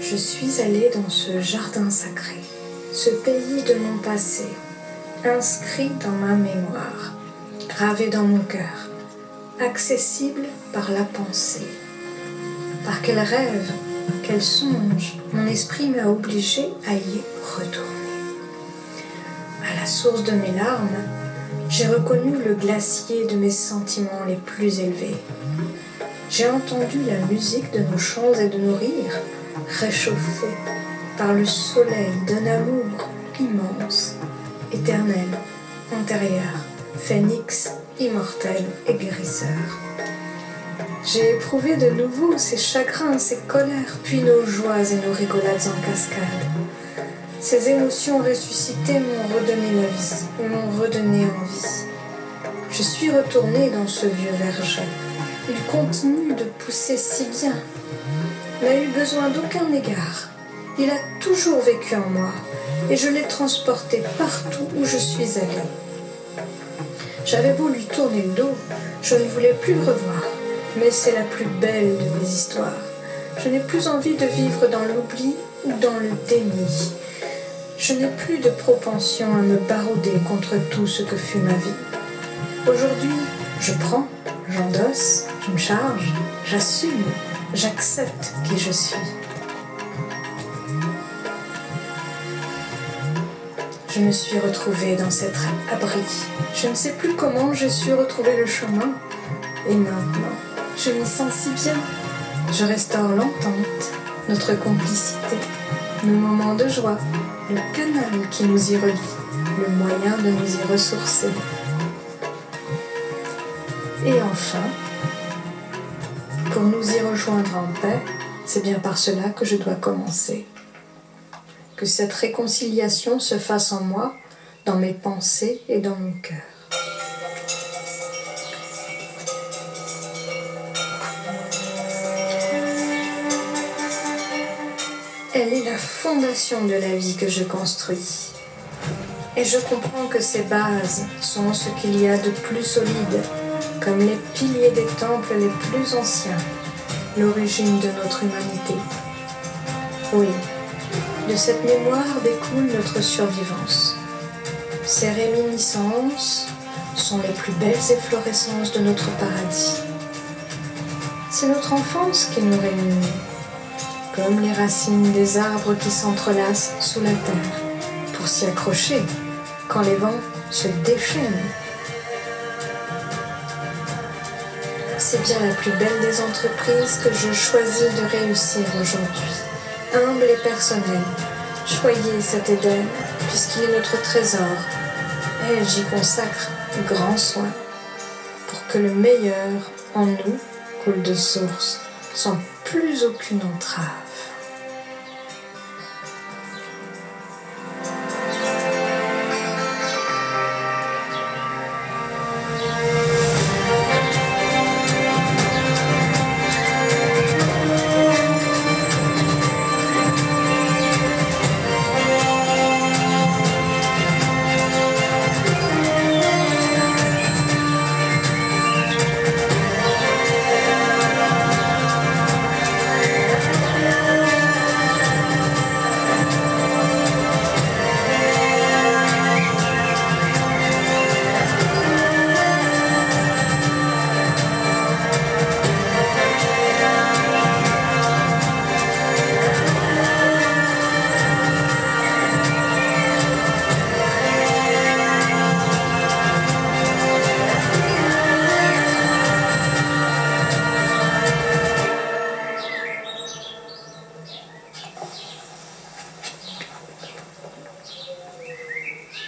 Je suis allée dans ce jardin sacré, ce pays de mon passé, inscrit dans ma mémoire, gravé dans mon cœur, accessible par la pensée. Par quel rêve, quel songe, mon esprit m'a obligé à y retourner. À la source de mes larmes, j'ai reconnu le glacier de mes sentiments les plus élevés. J'ai entendu la musique de nos chants et de nos rires, réchauffés par le soleil d'un amour immense, éternel, antérieur, phénix, immortel et guérisseur. J'ai éprouvé de nouveau ces chagrins, ces colères, puis nos joies et nos rigolades en cascade. Ces émotions ressuscitées m'ont redonné la vie et m'ont redonné envie. Je suis retournée dans ce vieux verger. Il continue de pousser si bien. N'a eu besoin d'aucun égard. Il a toujours vécu en moi et je l'ai transporté partout où je suis allée. J'avais beau lui tourner le dos, je ne voulais plus le revoir. Mais c'est la plus belle de mes histoires. Je n'ai plus envie de vivre dans l'oubli ou dans le déni. Je n'ai plus de propension à me barouder contre tout ce que fut ma vie. Aujourd'hui, je prends, j'endosse, je me charge, j'assume, j'accepte qui je suis. Je me suis retrouvée dans cet abri. Je ne sais plus comment j'ai su retrouver le chemin. Et maintenant, je m'y sens si bien. Je restaure l'entente, notre complicité, nos moments de joie, le canal qui nous y relie, le moyen de nous y ressourcer. Et enfin, pour nous y rejoindre en paix, c'est bien par cela que je dois commencer. Que cette réconciliation se fasse en moi, dans mes pensées et dans mon cœur. Elle est la fondation de la vie que je construis. Et je comprends que ces bases sont ce qu'il y a de plus solide, comme les piliers des temples les plus anciens, l'origine de notre humanité. Oui, de cette mémoire découle notre survivance. Ces réminiscences sont les plus belles efflorescences de notre paradis. C'est notre enfance qui nous réunit, comme les racines des arbres qui s'entrelacent sous la terre pour s'y accrocher quand les vents se déchaînent. C'est bien la plus belle des entreprises que je choisis de réussir aujourd'hui. Humble et personnel, choyez cet Éden puisqu'il est notre trésor et j'y consacre grand soin pour que le meilleur en nous coule de source sans plus aucune entrave.